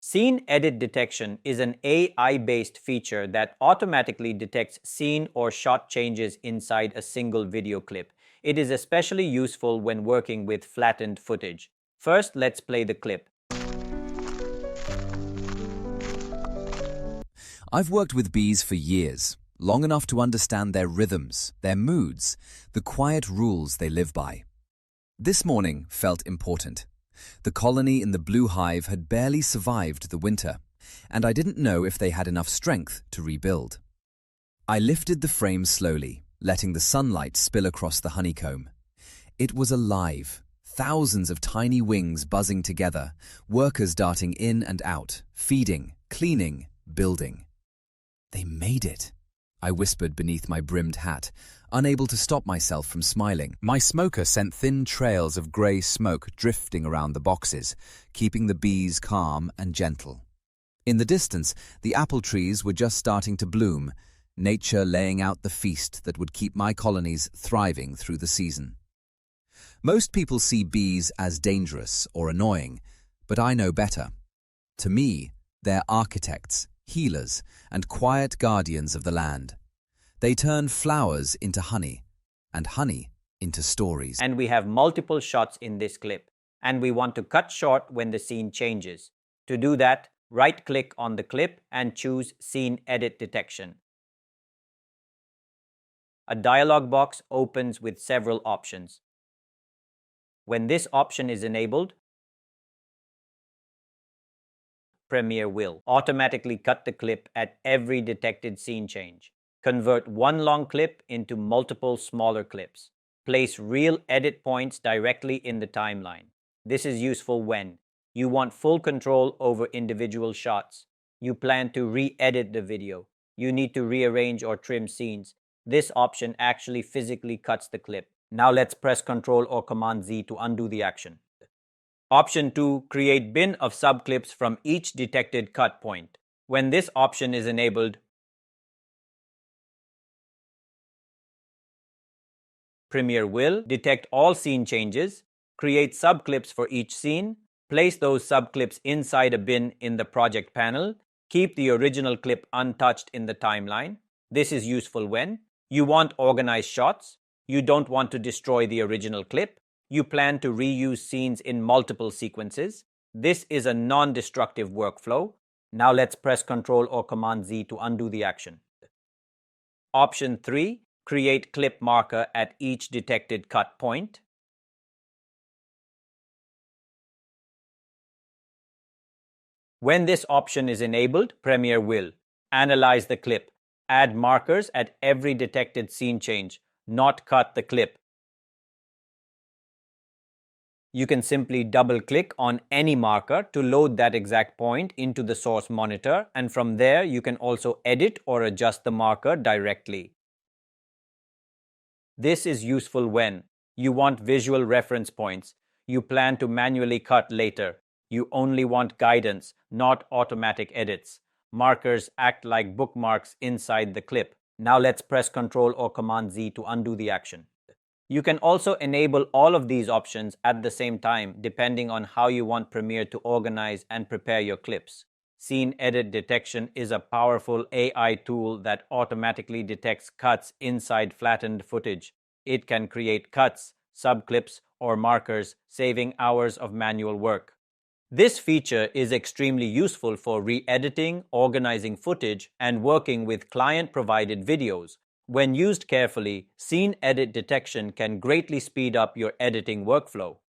Scene edit detection is an AI-based feature that automatically detects scene or shot changes inside a single video clip. It is especially useful when working with flattened footage. First, let's play the clip. I've worked with bees for years, long enough to understand their rhythms, their moods, the quiet rules they live by. This morning felt important. The colony in the blue hive had barely survived the winter, and I didn't know if they had enough strength to rebuild. I lifted the frame slowly, letting the sunlight spill across the honeycomb. It was alive, thousands of tiny wings buzzing together, workers darting in and out, feeding, cleaning, building. They made it, I whispered beneath my brimmed hat, unable to stop myself from smiling. My smoker sent thin trails of grey smoke drifting around the boxes, keeping the bees calm and gentle. In the distance, the apple trees were just starting to bloom, nature laying out the feast that would keep my colonies thriving through the season. Most people see bees as dangerous or annoying, but I know better. To me, they're architects, healers, and quiet guardians of the land. They turn flowers into honey, and honey into stories. And we have multiple shots in this clip, and we want to cut short when the scene changes. To do that, right-click on the clip and choose Scene Edit Detection. A dialog box opens with several options. When this option is enabled, Premiere will automatically cut the clip at every detected scene change. Convert one long clip into multiple smaller clips. Place real edit points directly in the timeline. This is useful when you want full control over individual shots. You plan to re-edit the video. You need to rearrange or trim scenes. This option actually physically cuts the clip. Now let's press Ctrl or Command Z to undo the action. Option 2. Create bin of subclips from each detected cut point. When this option is enabled, Premiere will detect all scene changes, create subclips for each scene, place those subclips inside a bin in the project panel, keep the original clip untouched in the timeline. This is useful when you want organized shots, you don't want to destroy the original clip, you plan to reuse scenes in multiple sequences. This is a non-destructive workflow. Now let's press Ctrl or Command Z to undo the action. Option 3. Create clip marker at each detected cut point. When this option is enabled, Premiere will analyze the clip, add markers at every detected scene change, not cut the clip. You can simply double-click on any marker to load that exact point into the source monitor, and from there you can also edit or adjust the marker directly. This is useful when you want visual reference points, you plan to manually cut later, you only want guidance, not automatic edits. Markers act like bookmarks inside the clip. Now let's press Ctrl or Command Z to undo the action. You can also enable all of these options at the same time depending on how you want Premiere to organize and prepare your clips. Scene Edit Detection is a powerful AI tool that automatically detects cuts inside flattened footage. It can create cuts, subclips, or markers, saving hours of manual work. This feature is extremely useful for re-editing, organizing footage, and working with client-provided videos. When used carefully, Scene Edit Detection can greatly speed up your editing workflow.